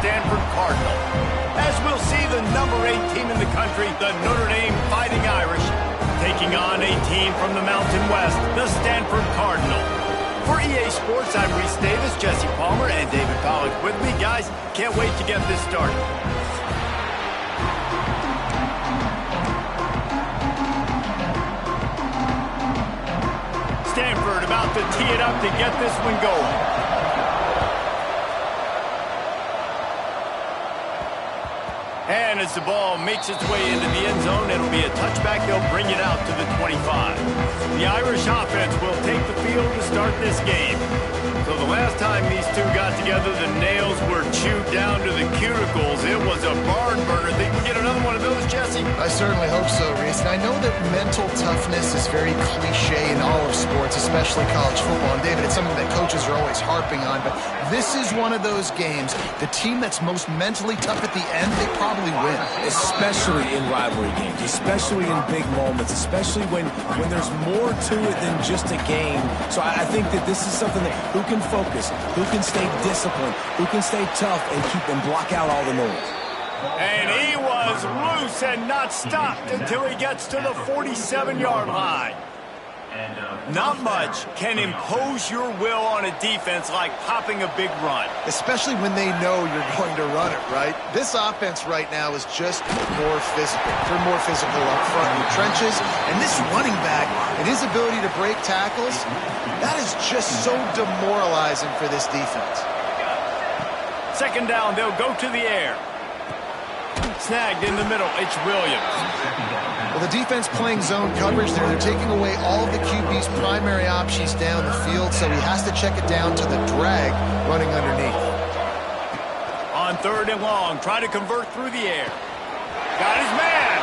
Stanford Cardinal. As we'll see the number 8 team in the country, the Notre Dame Fighting Irish, taking on a team from the Mountain West, the Stanford Cardinal. For EA Sports, I'm Reese Davis, Jesse Palmer, and David Pollack with me. Guys, can't wait to get this started. Stanford about to tee it up to get this one going. And as the ball makes its way into the end zone, it'll be a touchback. They'll bring it out to the 25. The Irish offense will take the field to start this game. So the last time these two got together, the nails were chewed down to the cuticles. It was a barn burner. They can get another one of those, Jesse? I certainly hope so, Reese. And I know that mental toughness is very cliche in all of sports, especially college football. And David, it's something that coaches are always harping on. But this is one of those games. The team that's most mentally tough at the end, they probably win. Especially in rivalry games, especially in big moments, especially when there's more to it than just a game. So I think that this is something that who can focus, who can stay disciplined, who can stay tough and keep and block out all the noise. And he was loose and not stopped until he gets to the 47-yard line. Not much can impose your will on a defense like popping a big run. Especially when they know you're going to run it, right? This offense right now is just more physical. They're more physical up front in the trenches. And this running back and his ability to break tackles, that is just so demoralizing for this defense. Second down, they'll go to the air. Snagged in the middle, it's Williams. Well, the defense playing zone coverage there. They're taking away all of the QB's primary options down the field, so he has to check it down to the drag running underneath. On third and long, try to convert through the air. Got his man.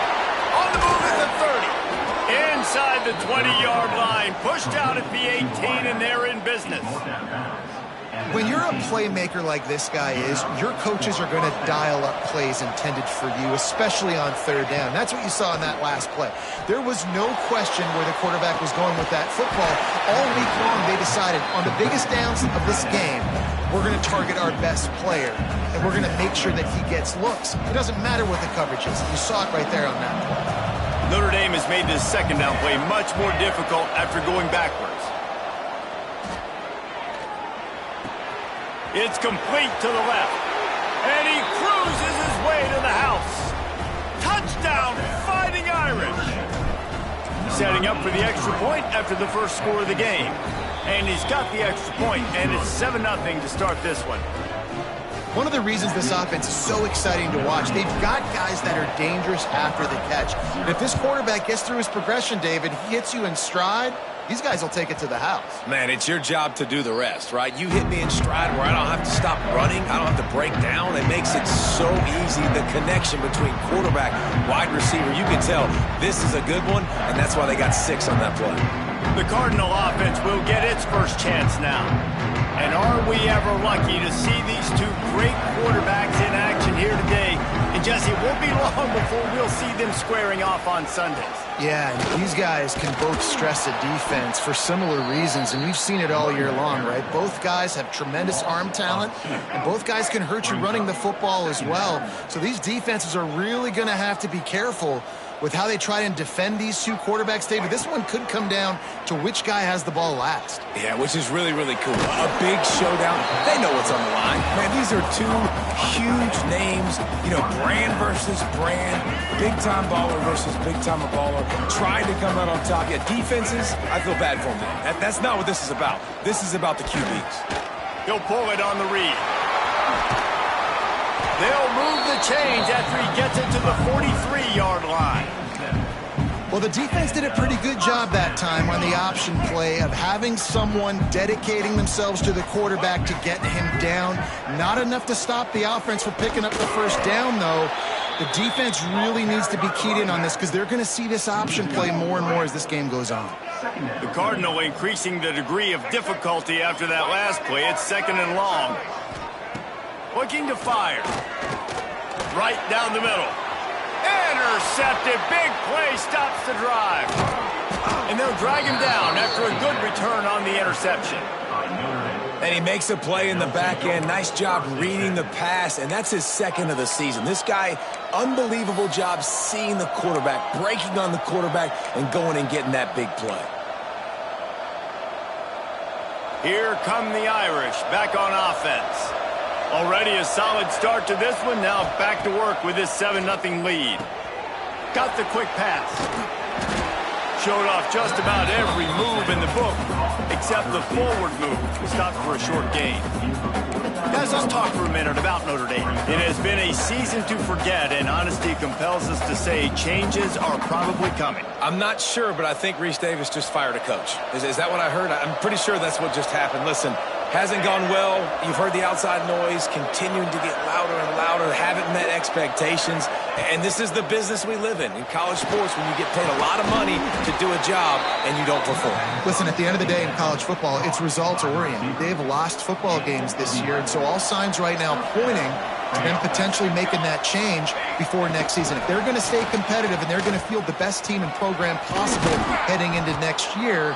On the move at the 30. Inside the 20-yard line. Pushed out at the 18, and they're in business. When you're a playmaker like this guy is, your coaches are going to dial up plays intended for you, especially on third down. That's what you saw in that last play. There was no question where the quarterback was going with that football. All week long, they decided on the biggest downs of this game, we're going to target our best player, and we're going to make sure that he gets looks. It doesn't matter what the coverage is. You saw it right there on that play. Notre Dame has made this second down play much more difficult after going backwards. It's complete to the left. And he cruises his way to the house. Touchdown, Fighting Irish. Setting up for the extra point after the first score of the game. And he's got the extra point, and it's 7-0 to start this one. One of the reasons this offense is so exciting to watch, they've got guys that are dangerous after the catch. And if this quarterback gets through his progression, David, he hits you in stride, these guys will take it to the house. Man, it's your job to do the rest, right? You hit me in stride where I don't have to stop running. I don't have to break down. It makes it so easy, the connection between quarterback, wide receiver. You can tell this is a good one, and that's why they got 6 on that play. The Cardinal offense will get its first chance now. And are we ever lucky to see these two great quarterbacks in action here today? And Jesse, it won't be long before we'll see them squaring off on Sundays. Yeah, and these guys can both stress a defense for similar reasons, and we've seen it all year long, right? Both guys have tremendous arm talent, and both guys can hurt you running the football as well. So these defenses are really going to have to be careful with how they try and defend these two quarterbacks, David. This one could come down to which guy has the ball last. Yeah, which is really, really cool. A big showdown. They know what's on the line. Man, these are two huge names. You know, brand versus brand. Big-time baller versus big-time baller. Trying to come out on top. Yeah, defenses, I feel bad for them. That's not what this is about. This is about the QBs. He'll pull it on the read. They'll move the chains after he gets it to the 43-yard line. Well, the defense did a pretty good job that time on the option play of having someone dedicating themselves to the quarterback to get him down. Not enough to stop the offense from picking up the first down, though. The defense really needs to be keyed in on this because they're going to see this option play more and more as this game goes on. The Cardinal increasing the degree of difficulty after that last play. It's second and long. Looking to fire. Right down the middle. Intercepted. Big play stops the drive. And they'll drag him down after a good return on the interception. And he makes a play in the back end. Nice job reading the pass, and that's his second of the season. This guy, unbelievable job seeing the quarterback, breaking on the quarterback, and going and getting that big play. Here come the Irish, back on offense. Already a solid start to this one. Now back to work with this 7-0 lead. Got the quick pass. Showed off just about every move in the book, except the forward move. Stopped for a short gain. Guys, let's talk for a minute about Notre Dame. It has been a season to forget, and honesty compels us to say changes are probably coming. I'm not sure, but I think Reese Davis just fired a coach. Is that what I heard? I'm pretty sure that's what just happened. Listen, hasn't gone well. You've heard the outside noise continuing to get louder and louder. Haven't met expectations. And this is the business we live in college sports, when you get paid a lot of money to do a job and you don't perform. Listen, at the end of the day in college football, it's results oriented. They've lost football games this year, and so all signs right now pointing to them potentially making that change before next season. If they're going to stay competitive and they're going to field the best team and program possible heading into next year,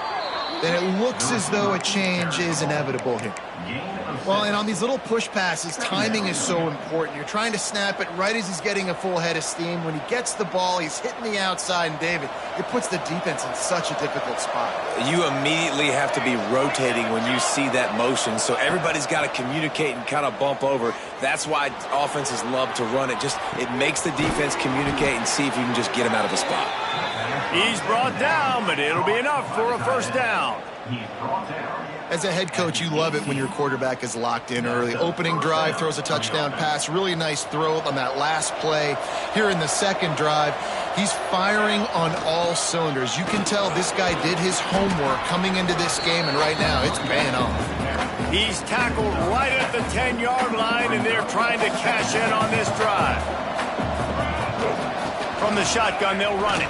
then it looks as though a change is inevitable here. Well, and on these little push passes, timing is so important. You're trying to snap it right as he's getting a full head of steam. When he gets the ball, he's hitting the outside, and David, it puts the defense in such a difficult spot. You immediately have to be rotating when you see that motion, so everybody's got to communicate and kind of bump over. That's why offenses love to run it. It makes the defense communicate and see if you can just get him out of a spot. He's brought down, but it'll be enough for a first down. As a head coach, you love it when your quarterback is locked in early. Opening drive, throws a touchdown pass. Really nice throw on that last play. Here in the second drive, he's firing on all cylinders. You can tell this guy did his homework coming into this game, and right now it's paying off. He's tackled right at the 10-yard line, and they're trying to cash in on this drive. From the shotgun, they'll run it.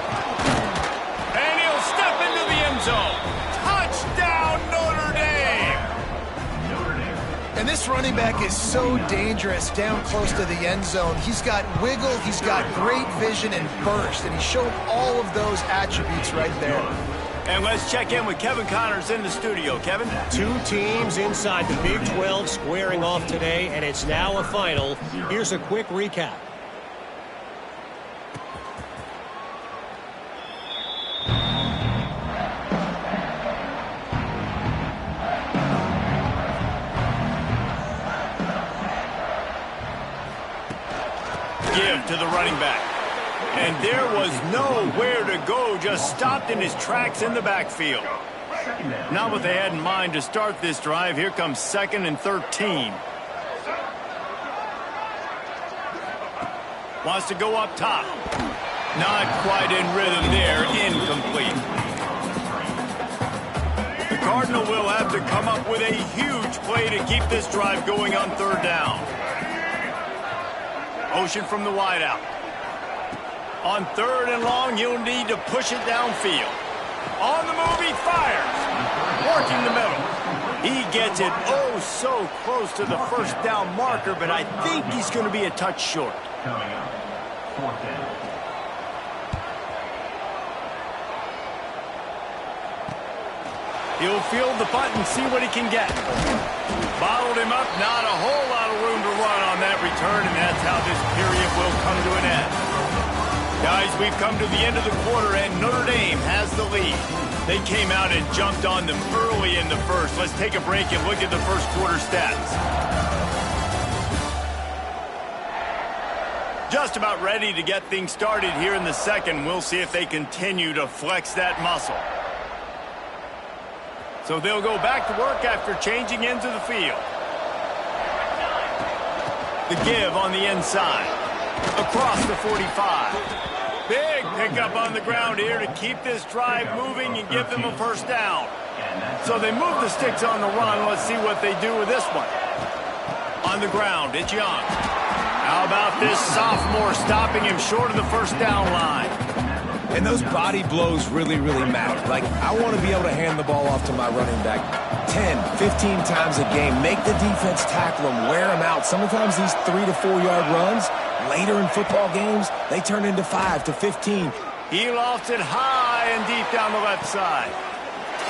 And he'll step into the end zone. Touchdown, Notre Dame! And this running back is so dangerous down close to the end zone. He's got wiggle, he's got great vision and burst, and he showed all of those attributes right there. And let's check in with Kevin Connors in the studio. Kevin? Two teams inside the Big 12 squaring off today, and it's now a final. Here's a quick recap. Give to the running back. And there was nowhere to go, just stopped in his tracks in the backfield. Not what they had in mind to start this drive. Here comes 2nd and 13. Wants to go up top. Not quite in rhythm there, incomplete. The Cardinal will have to come up with a huge play to keep this drive going on 3rd down. Motion from the wideout. On 3rd and long, he'll need to push it downfield. On the move, he fires. Working the middle. He gets it oh so close to the first down marker, but I think he's going to be a touch short. Coming up, 4th down. He'll field the punt and see what he can get. Bottled him up, not a whole lot of room to run on that return, and that's how this period will come to an end. Guys, we've come to the end of the quarter, and Notre Dame has the lead. They came out and jumped on them early in the first. Let's take a break and look at the first quarter stats. Just about ready to get things started here in the second. We'll see if they continue to flex that muscle. So they'll go back to work after changing into the field. The give on the inside. Across the 45. Big pickup on the ground here to keep this drive moving and give them a first down. So they move the sticks on the run. Let's see what they do with this one. On the ground, it's Young. How about this sophomore stopping him short of the first down line? And those body blows really, really matter. Like, I want to be able to hand the ball off to my running back 10, 15 times a game. Make the defense tackle him, wear him out. Sometimes these 3 to 4 yard runs, later in football games, they turn into 5 to 15. He lofts it high and deep down the left side.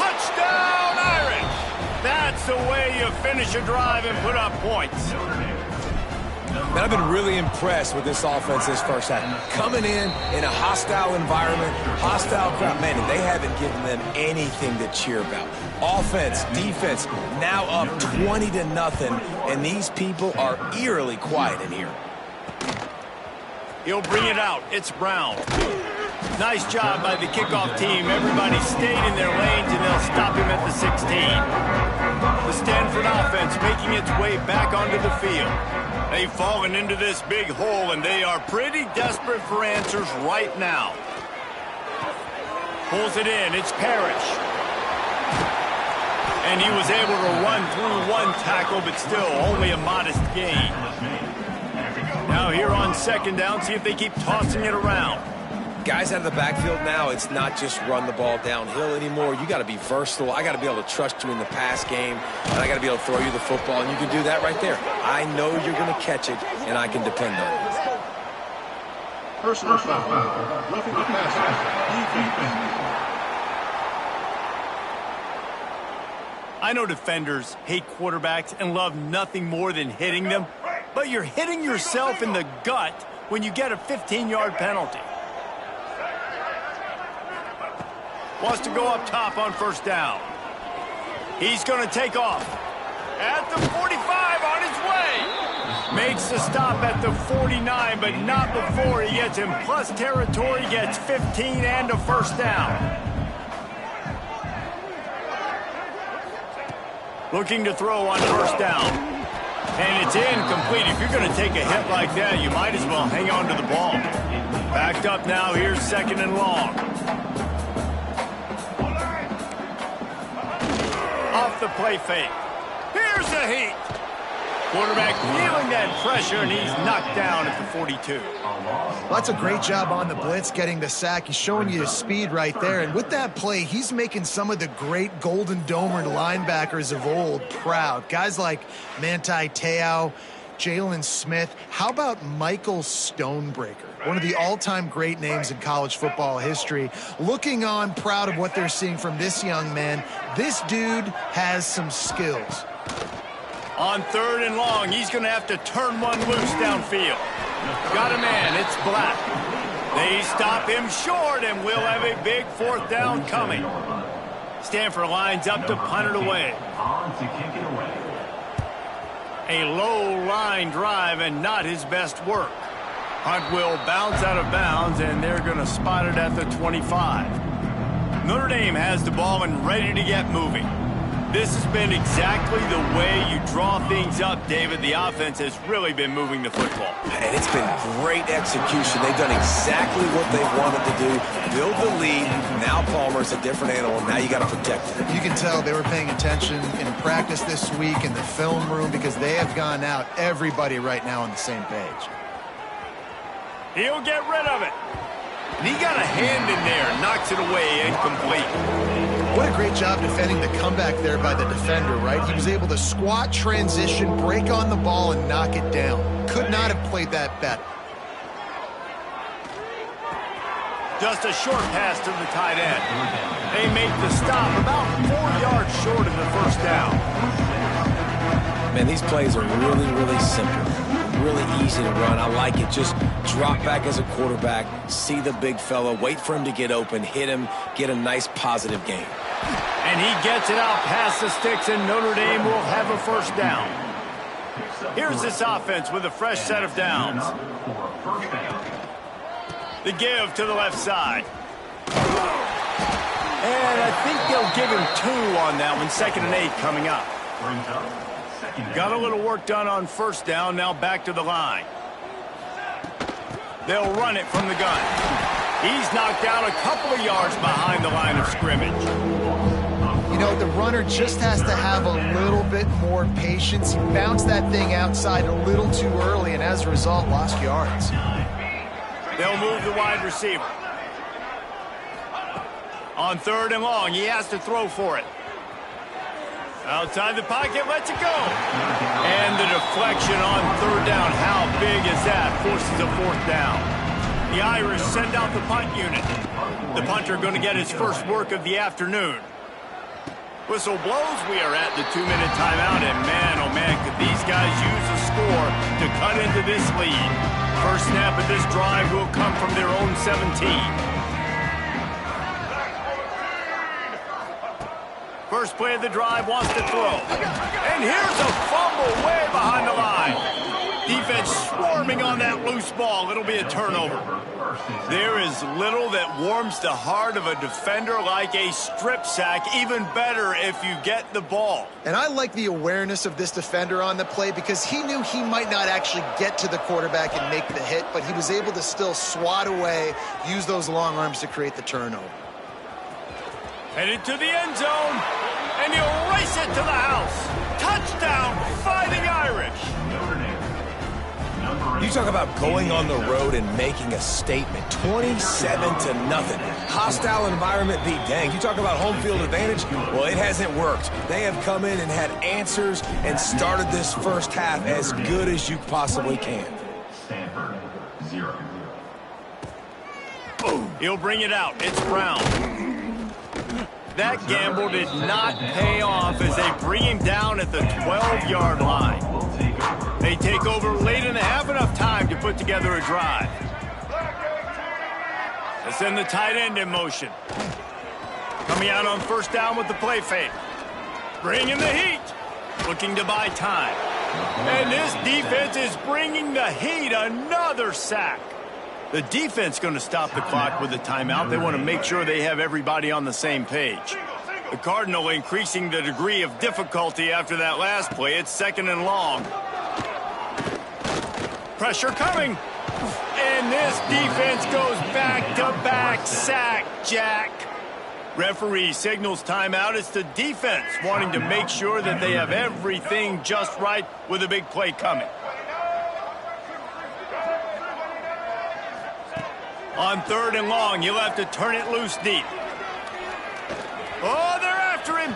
Touchdown, Irish! That's That's the way you finish a drive and put up points. Man, I've been really impressed with this offense this first half. Coming in a hostile environment, hostile crowd, man, and they haven't given them anything to cheer about. Offense, defense, now up 20-0, and these people are eerily quiet in here. He'll bring it out. It's Brown. Nice job by the kickoff team. Everybody stayed in their lanes, and they'll stop him at the 16. The Stanford offense making its way back onto the field. They've fallen into this big hole, and they are pretty desperate for answers right now. Pulls it in. It's Parrish. And he was able to run through one tackle, but still only a modest gain. Now here on second down, see if they keep tossing it around. Guys out of the backfield now, it's not just run the ball downhill anymore. You got to be versatile. I got to be able to trust you in the pass game, and I got to be able to throw you the football, and you can do that right there. I know you're going to catch it, and I can depend on it. Personal foul. Roughing the passer. I know defenders hate quarterbacks and love nothing more than hitting them, but you're hitting yourself in the gut when you get a 15-yard penalty. Wants to go up top on first down. He's going to take off. At the 45, on his way. Makes the stop at the 49, but not before he gets in plus territory, gets 15 and a first down. Looking to throw on first down. And it's incomplete. If you're going to take a hit like that, you might as well hang on to the ball. Backed up now, here's second and long. Off the play fake. Here's the heat. Quarterback feeling that pressure, and he's knocked down at the 42. Well, that's a great job on the blitz, getting the sack. He's showing you his speed right there. And with that play, he's making some of the great Golden Domer linebackers of old proud. Guys like Manti Te'o, Jalen Smith. How about Michael Stonebreaker? One of the all-time great names in college football history. Looking on, proud of what they're seeing from this young man. This dude has some skills. On third and long, he's going to have to turn one loose downfield. Got a man, it's Black. They stop him short, and we'll have a big fourth down coming. Stanford lines up to punt it away. A low line drive and not his best work. Punt will bounce out of bounds, and they're going to spot it at the 25. Notre Dame has the ball and ready to get moving. This has been exactly the way you draw things up, David. The offense has really been moving the football. And it's been great execution. They've done exactly what they wanted to do. Build the lead. Now Palmer's a different animal. Now you got to protect it. You can tell they were paying attention in practice this week in the film room because they have gone out, everybody right now on the same page. He'll get rid of it. And he got a hand in there, knocks it away, incomplete. What a great job defending the comeback there by the defender, right? He was able to squat, transition, break on the ball, and knock it down. Could not have played that better. Just a short pass to the tight end. They make the stop about 4 yards short of the first down. Man, these plays are really, really simple. Really easy to run. I like it. Just drop back as a quarterback, see the big fella, wait for him to get open, hit him, get a nice positive game. And he gets it out past the sticks, and Notre Dame will have a first down. Here's this offense with a fresh set of downs. The give to the left side. And I think they'll give him 2 on that one. 2nd and 8 coming up. Got a little work done on first down, now back to the line. They'll run it from the gun. He's knocked down a couple of yards behind the line of scrimmage. You know, the runner just has to have a little bit more patience. He bounced that thing outside a little too early, and as a result, lost yards. They'll move the wide receiver. On third and long, he has to throw for it. Outside the pocket, lets it go. And the deflection on third down. How big is that? Forces a fourth down. The Irish send out the punt unit. The punter going to get his first work of the afternoon. Whistle blows, we are at the 2-minute timeout, and man, oh man, could these guys use a score to cut into this lead. First snap of this drive will come from their own 17. First play of the drive wants to throw. And here's a fumble way behind the line. Defense swarming on that loose ball. It'll be a turnover. There is little that warms the heart of a defender like a strip sack. Even better if you get the ball. And I like the awareness of this defender on the play because he knew he might not actually get to the quarterback and make the hit, but he was able to still swat away, use those long arms to create the turnover. Headed to the end zone, and he'll race it to the house. Touchdown, Fighting Irish. You talk about going on the road and making a statement. 27-0. Hostile environment beat dang. You talk about home field advantage. Well, it hasn't worked. They have come in and had answers and started this first half as good as you possibly can. Stanford, 0. He'll bring it out. It's Brown. That gamble did not pay off as they bring him down at the 12-yard line. They take over late in the half, enough time to put together a drive. They send the tight end in motion. Coming out on first down with the play fake. Bringing the heat. Looking to buy time. And this defense is bringing the heat. Another sack. The defense going to stop the clock with a timeout. They want to make sure they have everybody on the same page. The Cardinal increasing the degree of difficulty after that last play. It's 2nd and long. Pressure coming. And this defense goes back-to-back sack, Jack. Referee signals timeout. It's the defense wanting to make sure that they have everything just right with a big play coming. On 3rd and long, you'll have to turn it loose deep. Oh, they're after him.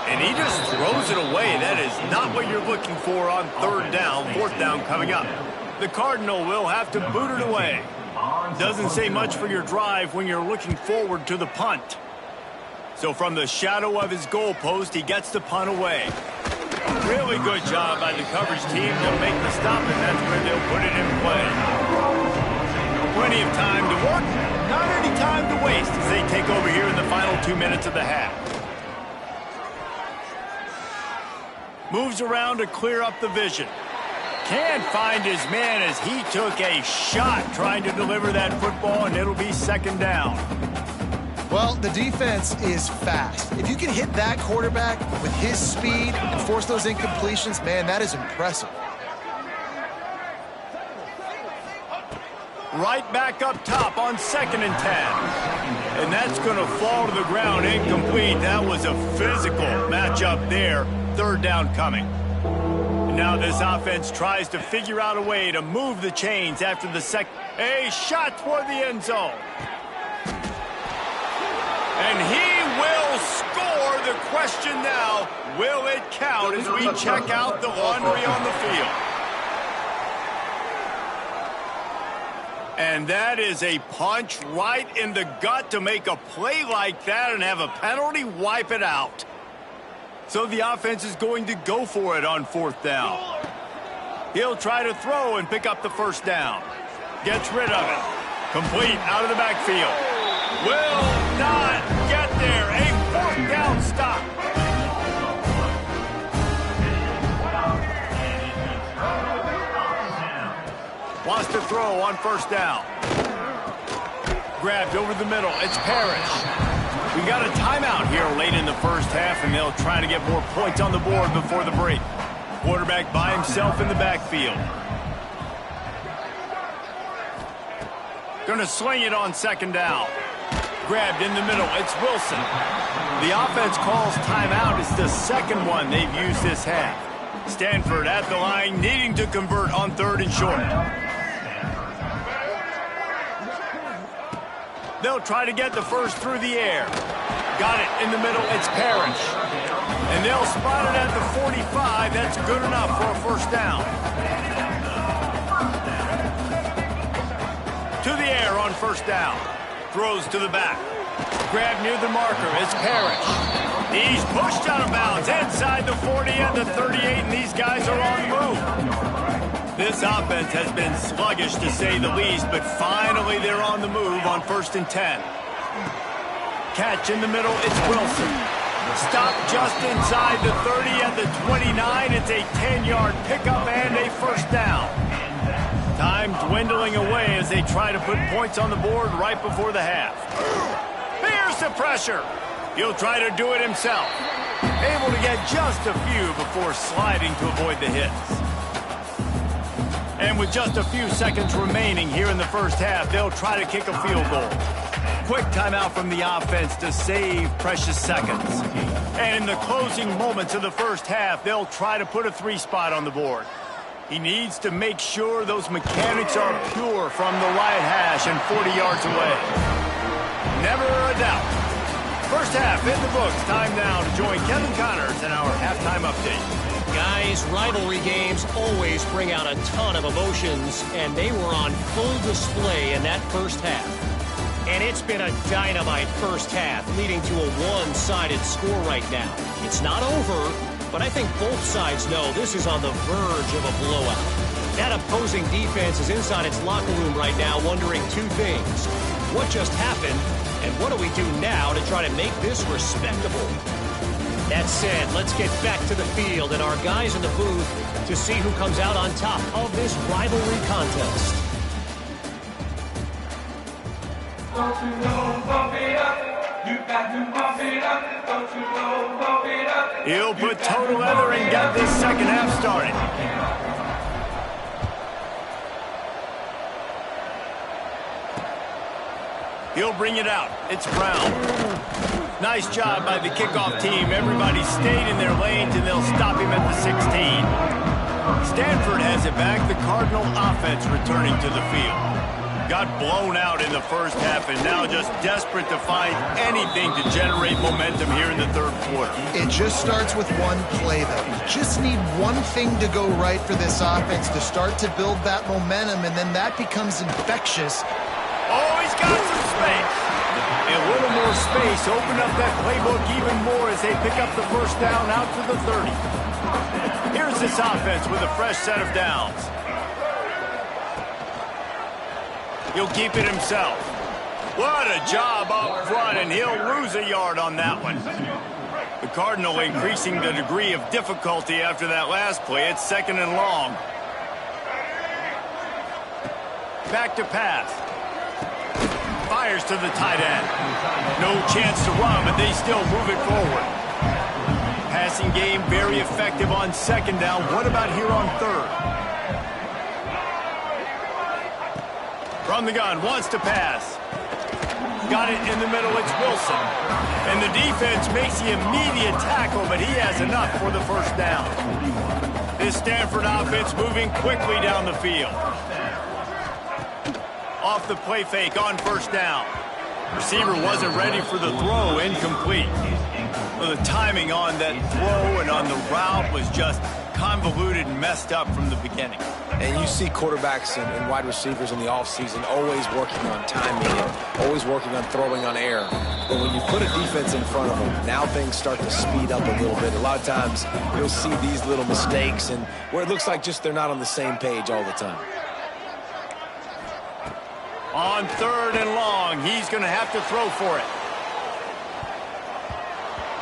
And he just throws it away. That is not what you're looking for on 3rd down. 4th down coming up. The Cardinal will have to boot it away. Doesn't say much for your drive when you're looking forward to the punt. So from the shadow of his goalpost, he gets the punt away. Really good job by the coverage team to make the stop, and that's where they'll put it in play. Plenty of time to work, not any time to waste as they take over here in the final 2 minutes of the half. Moves around to clear up the vision. Can't find his man as he took a shot trying to deliver that football, and it'll be 2nd down. Well, the defense is fast. If you can hit that quarterback with his speed and force those incompletions, man, that is impressive. Right back up top on 2nd and 10. And that's going to fall to the ground incomplete. That was a physical matchup there. 3rd down coming. And now this offense tries to figure out a way to move the chains after the second. A shot toward the end zone. And he will score. The question now, will it count as we check out the laundry on the field? And that is a punch right in the gut to make a play like that and have a penalty wipe it out. So the offense is going to go for it on 4th down. He'll try to throw and pick up the 1st down. Gets rid of it. Complete out of the backfield. Will not get there. A 4th down stop. Wants to throw on 1st down. Grabbed over the middle. It's Parrish. We got a timeout here late in the first half, and they'll try to get more points on the board before the break. Quarterback by himself in the backfield. Going to sling it on 2nd down. Grabbed in the middle. It's Wilson. The offense calls timeout. It's the 2nd one they've used this half. Stanford at the line, needing to convert on 3rd and short. They'll try to get the first through the air. Got it in the middle. It's Parrish. And they'll spot it at the 45. That's good enough for a 1st down. To the air on 1st down. Throws to the back. Grab near the marker. It's Parrish. He's pushed out of bounds inside the 40 and the 38, and these guys are on the move. This offense has been sluggish, to say the least, but finally they're on the move on 1st and 10. Catch in the middle. It's Wilson. Stop just inside the 30 and the 29. It's a 10-yard pickup and a first down. Time dwindling away as they try to put points on the board right before the half. Here's the pressure. He'll try to do it himself. Able to get just a few before sliding to avoid the hits. And with just a few seconds remaining here in the first half, they'll try to kick a field goal. Quick timeout from the offense to save precious seconds. And in the closing moments of the first half, they'll try to put a 3-spot on the board. He needs to make sure those mechanics are pure from the right hash and 40 yards away. Never a doubt. First half in the books. Time now to join Kevin Connors in our halftime update. Guys, rivalry games always bring out a ton of emotions, and they were on full display in that first half. And it's been a dynamite first half, leading to a one-sided score right now. It's not over, but I think both sides know this is on the verge of a blowout. That opposing defense is inside its locker room right now wondering two things. What just happened, and what do we do now to try to make this respectable? That said, let's get back to the field and our guys in the booth to see who comes out on top of this rivalry contest. Don't you know, bump it up. You got to bump it up. Don't you know, bump it up. He'll put total leather and get this second half started. He'll bring it out. It's Brown. Nice job by the kickoff team. Everybody stayed in their lanes, and they'll stop him at the 16. Stanford has it back. The Cardinal offense returning to the field. Got blown out in the first half and now just desperate to find anything to generate momentum here in the third quarter. It just starts with one play, though. You just need one thing to go right for this offense to start to build that momentum, and then that becomes infectious. Oh, he's got some space. A little more space. Open up that playbook even more as they pick up the first down out to the 30. Here's this offense with a fresh set of downs. He'll keep it himself. What a job up front, and he'll lose a yard on that one. The Cardinal increasing the degree of difficulty after that last play. It's 2nd and long. Back to pass. Fires to the tight end. No chance to run, but they still move it forward. Passing game very effective on 2nd down. What about here on 3rd? From the gun, wants to pass. Got it in the middle, it's Wilson. And the defense makes the immediate tackle, but he has enough for the first down. This Stanford offense moving quickly down the field. Off the play fake on first down. Receiver wasn't ready for the throw, incomplete. Well, the timing on that throw and on the route was just convoluted and messed up from the beginning. And you see quarterbacks and wide receivers in the offseason always working on timing and always working on throwing on air. But when you put a defense in front of them, now things start to speed up a little bit. A lot of times you'll see these little mistakes and where it looks like just they're not on the same page all the time. On 3rd and long, he's going to have to throw for it.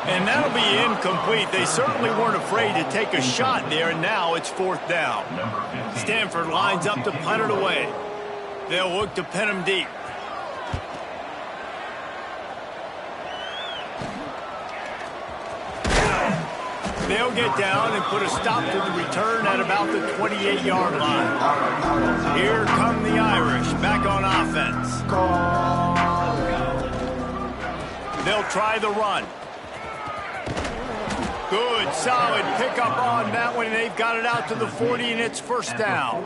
And that'll be incomplete. They certainly weren't afraid to take a shot there, and now it's 4th down. Stanford lines up to punt it away. They'll look to pin him deep. They'll get down and put a stop to the return at about the 28-yard line. Here come the Irish back on offense. They'll try the run. Good, solid pickup on that one, and they've got it out to the 40, and it's first down.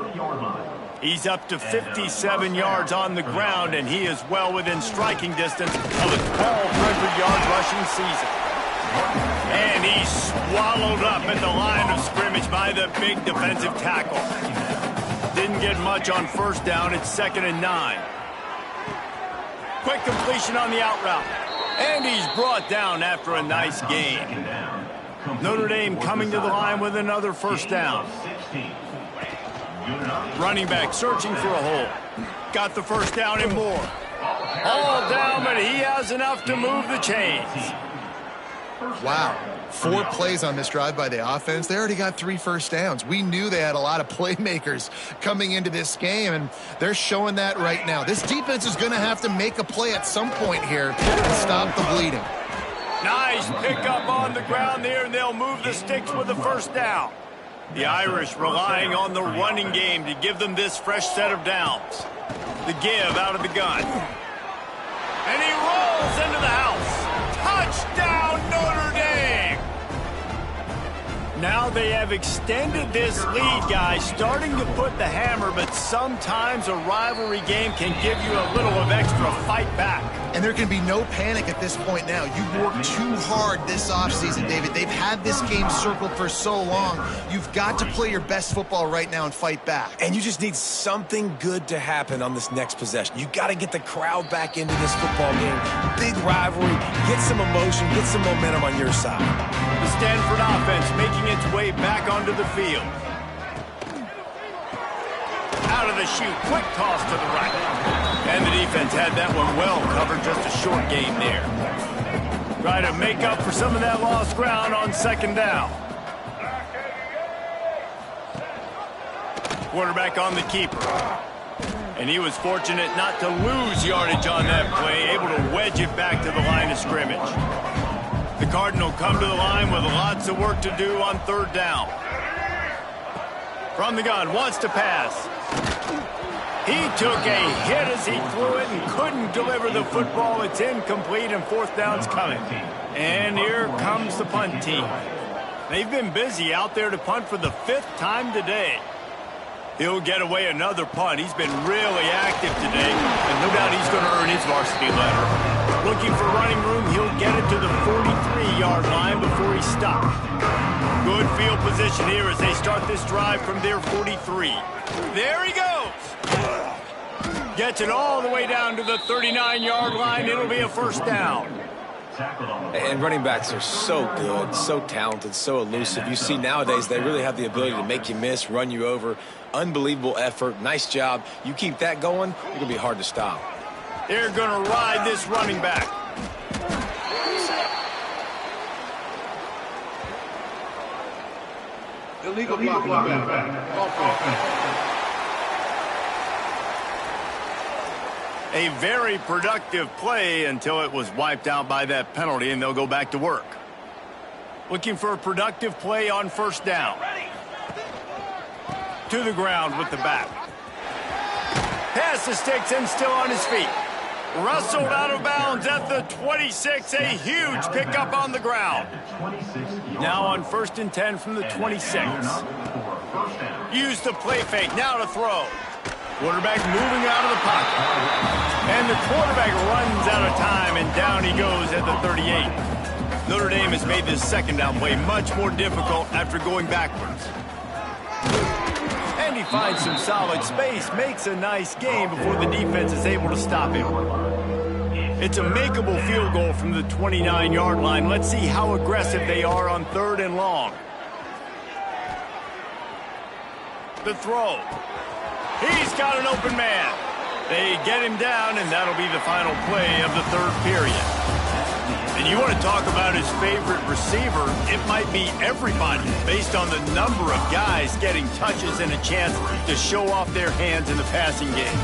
He's up to 57 yards on the ground, and he is well within striking distance of a 1,200-yard rushing season. And he's swallowed up at the line of scrimmage by the big defensive tackle. Didn't get much on first down. It's 2nd and 9. Quick completion on the out route. And he's brought down after a nice gain. Notre Dame coming to the line with another first down. Running back searching for a hole. Got the first down and more. All down, but he has enough to move the chains. Wow. 4 plays on this drive by the offense. They already got 3 first downs. We knew they had a lot of playmakers coming into this game, and they're showing that right now. This defense is going to have to make a play at some point here and stop the bleeding. Nice pickup on the ground there, and they'll move the sticks with the first down. The Irish relying on the running game to give them this fresh set of downs. The give out of the gun. And he rolls into the house. Touchdown, Notre Dame! Now they have extended this lead, guys, starting to put the hammer, but sometimes a rivalry game can give you a little of extra fight back. And there can be no panic at this point now. You've worked too hard this offseason, David. They've had this game circled for so long. You've got to play your best football right now and fight back. And you just need something good to happen on this next possession. You got to get the crowd back into this football game. Big rivalry. Get some emotion. Get some momentum on your side. The Stanford offense making its way back onto the field. Out of the chute, quick toss to the right. And the defense had that one well covered, just a short gain there. Try to make up for some of that lost ground on second down. Quarterback on the keeper. And he was fortunate not to lose yardage on that play, able to wedge it back to the line of scrimmage. The Cardinal come to the line with lots of work to do on third down. From the gun, wants to pass. He took a hit as he threw it and couldn't deliver the football. It's incomplete and fourth down's coming. And here comes the punt team. They've been busy out there to punt for the 5th time today. He'll get away another punt. He's been really active today, and no doubt he's going to earn his varsity letter. Looking for running room, he'll get it to the 43-yard line before he stops. Good field position here as they start this drive from their 43. There he goes. Gets it all the way down to the 39-yard line. It'll be a first down. And running backs are so good, so talented, so elusive. You see nowadays they really have the ability to make you miss, run you over. Unbelievable effort. Nice job. You keep that going, you're going to be hard to stop. They're going to ride this running back. Illegal blocking back. Offense. A very productive play until it was wiped out by that penalty, and they'll go back to work. Looking for a productive play on first down. To the ground with the back. Pass the sticks and still on his feet. Rustled out of bounds at the 26. A huge pickup on the ground. Now on 1st and 10 from the 26. Use the play fake. Now to throw. Quarterback moving out of the pocket. And the quarterback runs out of time, and down he goes at the 38. Notre Dame has made this second down play much more difficult after going backwards. And he finds some solid space, makes a nice gain before the defense is able to stop him. It's a makeable field goal from the 29-yard line. Let's see how aggressive they are on 3rd and long. The throw. He's got an open man. They get him down, and that'll be the final play of the 3rd period. And you want to talk about his favorite receiver, it might be everybody based on the number of guys getting touches and a chance to show off their hands in the passing game.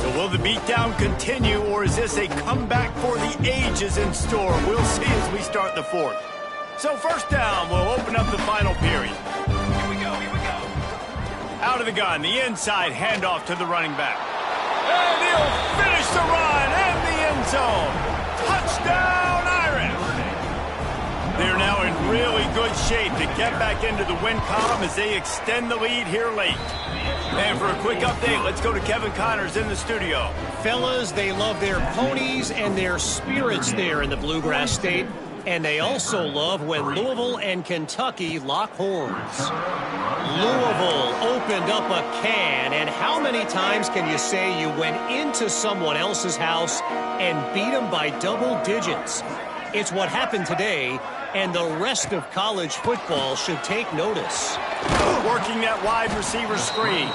So will the beatdown continue, or is this a comeback for the ages in store? We'll see as we start the 4th. So first down, we'll open up the final period. Here we go. Out of the gun, the inside handoff to the running back. And he'll finish the run and the end zone. Touchdown, Irish! They're now in really good shape to get back into the win column as they extend the lead here late. And for a quick update, let's go to Kevin Connors in the studio. Fellas, they love their ponies and their spirits there in the Bluegrass State. And they also love when Louisville and Kentucky lock horns. Louisville opened up a can, and how many times can you say you went into someone else's house and beat them by double digits? It's what happened today, and the rest of college football should take notice. Working that wide receiver screen.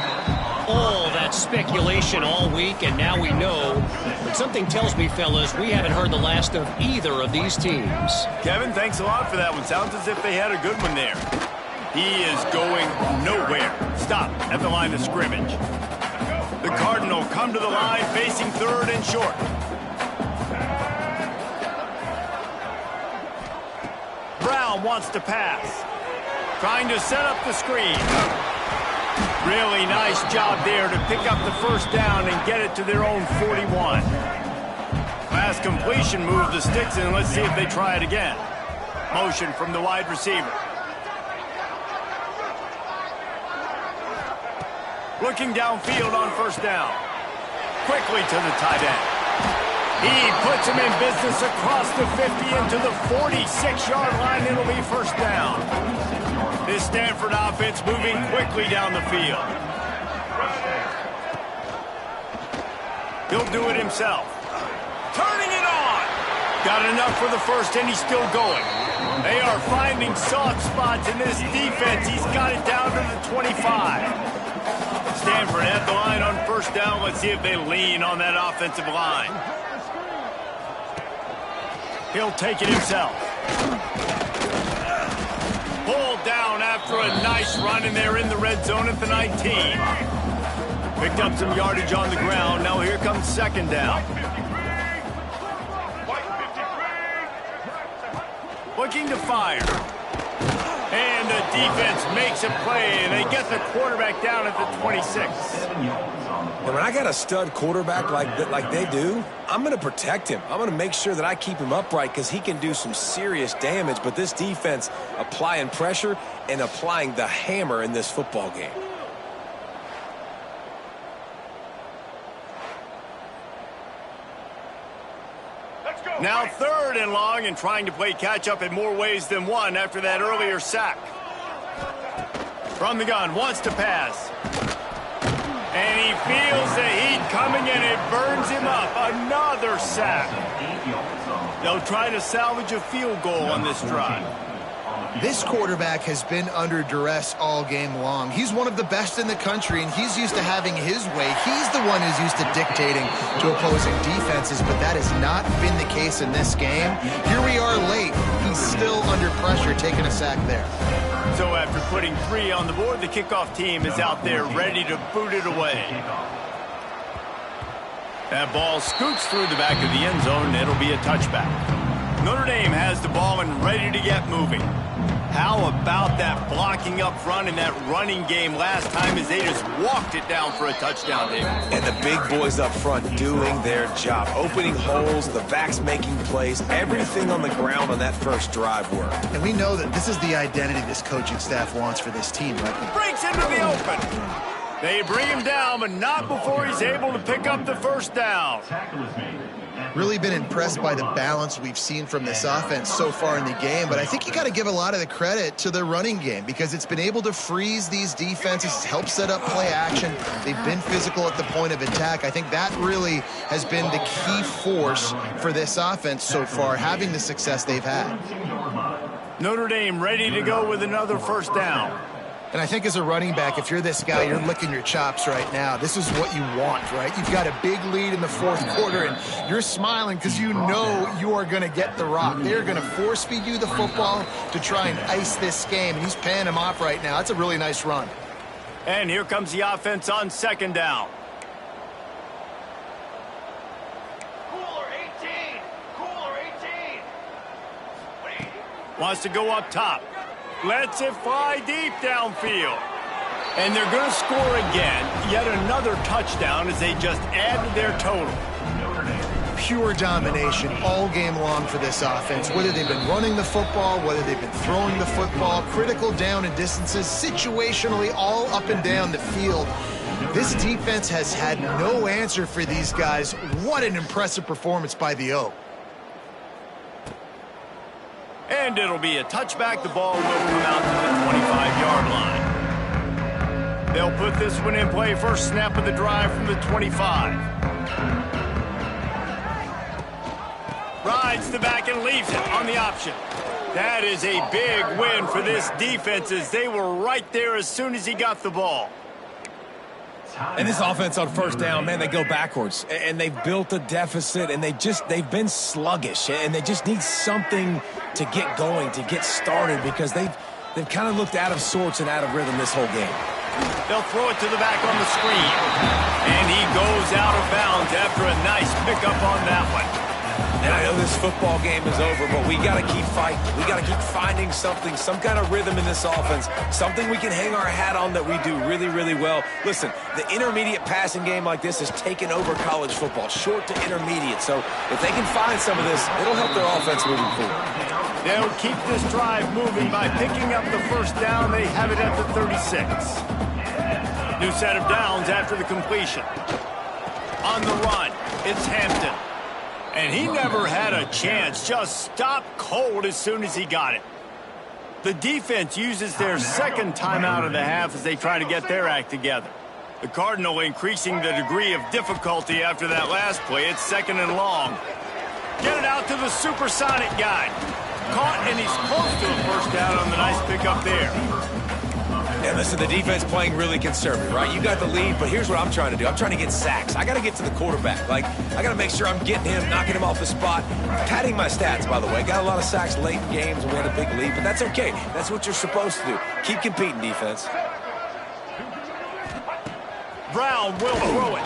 All that speculation all week, and now we know. But something tells me, fellas, we haven't heard the last of either of these teams. Kevin, thanks a lot for that one. Sounds as if they had a good one there. He is going nowhere. Stop at the line of scrimmage. The Cardinal come to the line facing third and short. Brown wants to pass. Trying to set up the screen. Really nice job there to pick up the first down and get it to their own 41. Last completion moved the sticks in. Let's see if they try it again. Motion from the wide receiver. Looking downfield on first down. Quickly to the tight end. He puts him in business across the 50 into the 46-yard line. It'll be first down. This Stanford offense moving quickly down the field. He'll do it himself. Turning it on. Got enough for the first, and he's still going. They are finding soft spots in this defense. He's got it down to the 25. Stanford at the line on first down. Let's see if they lean on that offensive line. He'll take it himself. Pulled down after a nice run, and they're in the red zone at the 19. Picked up some yardage on the ground. Now here comes second down. Looking to fire. And the defense makes a play, and they get the quarterback down at the 26. And when I got a stud quarterback like they do, I'm going to protect him. I'm going to make sure that I keep him upright because he can do some serious damage. But this defense applying pressure and applying the hammer in this football game. Now third and long, and trying to play catch-up in more ways than one after that earlier sack. From the gun, wants to pass. And he feels the heat coming, and it burns him up. Another sack. They'll try to salvage a field goal on this drive. This quarterback has been under duress all game long. He's one of the best in the country, and he's used to having his way. He's the one who's used to dictating to opposing defenses, but that has not been the case in this game. Here we are late. He's still under pressure, taking a sack there. So after putting 3 on the board, the kickoff team is out there ready to boot it away. That ball scoots through the back of the end zone, and it'll be a touchback. Notre Dame has the ball and ready to get moving. How about that blocking up front in that running game last time as they just walked it down for a touchdown, David? And the big boys up front doing their job. Opening holes, the backs making plays, everything on the ground on that first drive work. And we know that this is the identity this coaching staff wants for this team, right? Breaks into the open. They bring him down, but not before he's able to pick up the first down. Really been impressed by the balance we've seen from this offense so far in the game, but I think you got to give a lot of the credit to the running game because it's been able to freeze these defenses, help set up play action. They've been physical at the point of attack. I think that really has been the key force for this offense so far, having the success they've had. Notre Dame ready to go with another first down. And I think as a running back, if you're this guy, you're licking your chops right now. This is what you want, right? You've got a big lead in the fourth quarter, and you're smiling because you know you are going to get the rock. They're going to force feed you the football to try and ice this game, and he's paying him off right now. That's a really nice run. And here comes the offense on second down. Cooler 18! Cooler 18! Wants to go up top. Lets it fly deep downfield. And they're going to score again. Yet another touchdown as they just added their total. Pure domination all game long for this offense. Whether they've been running the football, whether they've been throwing the football, critical down and distances, situationally all up and down the field. This defense has had no answer for these guys. What an impressive performance by the O. And it'll be a touchback. The ball will come out to the 25-yard line. They'll put this one in play. First snap of the drive from the 25. Rides the back and leaves it on the option. That is a big win for this defense as they were right there as soon as he got the ball. And this offense on first down, man, they go backwards. And they've built a deficit, and they've been sluggish. And they just need something to get going, to get started, because they've kind of looked out of sorts and out of rhythm this whole game. They'll throw it to the back on the screen. And he goes out of bounds after a nice pickup on that one. And I know this football game is over, but we got to keep fighting. We got to keep finding something, some kind of rhythm in this offense, something we can hang our hat on that we do really, really well. Listen, the intermediate passing game like this has taken over college football, short to intermediate. So if they can find some of this, it'll help their offense moving forward. They'll keep this drive moving by picking up the first down. They have it at the 36. New set of downs after the completion. On the run, it's Hampton. And he never had a chance, just stopped cold as soon as he got it. The defense uses their second timeout of the half as they try to get their act together. The Cardinal increasing the degree of difficulty after that last play. It's second and long. Get it out to the supersonic guy. Caught, and he's close to a first down on the nice pickup there. And listen, the defense playing really conservative, right? You got the lead, but here's what I'm trying to do. I'm trying to get sacks. I got to get to the quarterback. Like, I got to make sure I'm getting him, knocking him off the spot. Padding my stats, by the way. Got a lot of sacks late in games, and we had a big lead, but that's okay. That's what you're supposed to do. Keep competing, defense. Brown will throw it.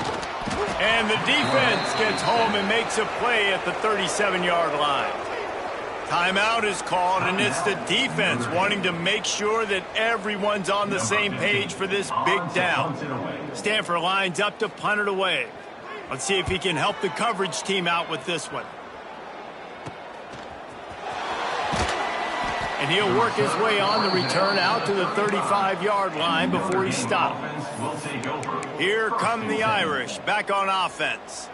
And the defense gets home and makes a play at the 37-yard line. Timeout is called, and it's the defense wanting to make sure that everyone's on the same page for this big down. Stanford lines up to punt it away. Let's see if he can help the coverage team out with this one. And he'll work his way on the return out to the 35-yard line before he stopped. Here come the Irish back on offense.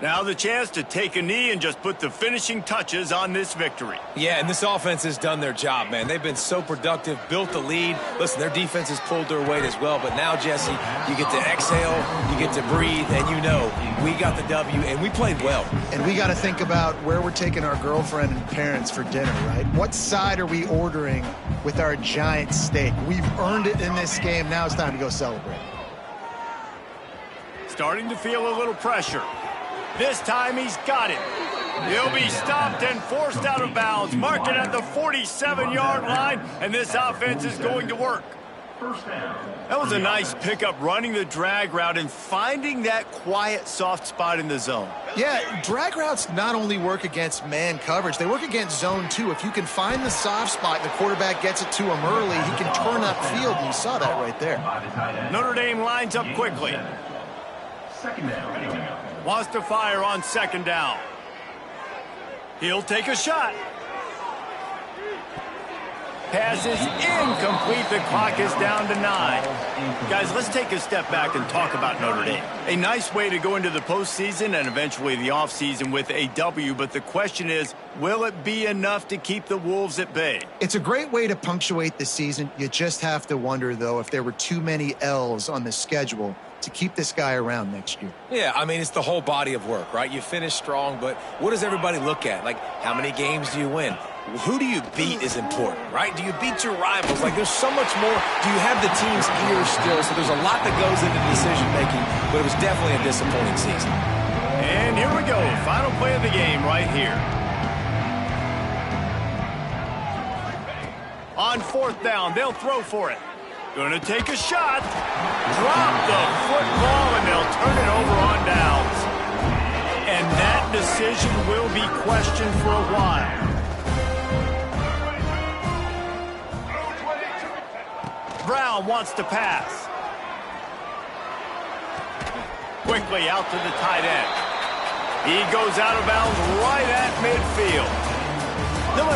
Now the chance to take a knee and just put the finishing touches on this victory. Yeah, and this offense has done their job, man. They've been so productive, built the lead. Listen, their defense has pulled their weight as well. But now, Jesse, you get to exhale, you get to breathe, and you know we got the W, and we played well. And we got to think about where we're taking our girlfriend and parents for dinner, right? What side are we ordering with our giant steak? We've earned it in this game. Now it's time to go celebrate. Starting to feel a little pressure. This time he's got it. He'll be stopped and forced out of bounds. Mark it at the 47-yard line, and this offense is going to work. That was a nice pickup, running the drag route and finding that quiet, soft spot in the zone. Yeah, drag routes not only work against man coverage, they work against zone too. If you can find the soft spot and the quarterback gets it to him early, he can turn upfield, and you saw that right there. Notre Dame lines up quickly. Second down. Wants to fire on second down. He'll take a shot. Pass is incomplete. The clock is down to 9. Guys, let's take a step back and talk about Notre Dame. A nice way to go into the postseason and eventually the offseason with a W, but the question is, will it be enough to keep the Wolves at bay? It's a great way to punctuate the season. You just have to wonder, though, if there were too many L's on the schedule to keep this guy around next year. Yeah, I mean, it's the whole body of work, right? You finish strong, but what does everybody look at? Like, how many games do you win? Who do you beat is important, right? Do you beat your rivals? Like, there's so much more. Do you have the team's ear still? So there's a lot that goes into decision-making, but it was definitely a disappointing season. And here we go. Final play of the game right here. On fourth down, they'll throw for it. Gonna take a shot. Drop the football, and they'll turn it over on downs. And that decision will be questioned for a while. Brown wants to pass. Quickly out to the tight end. He goes out of bounds right at midfield. No matter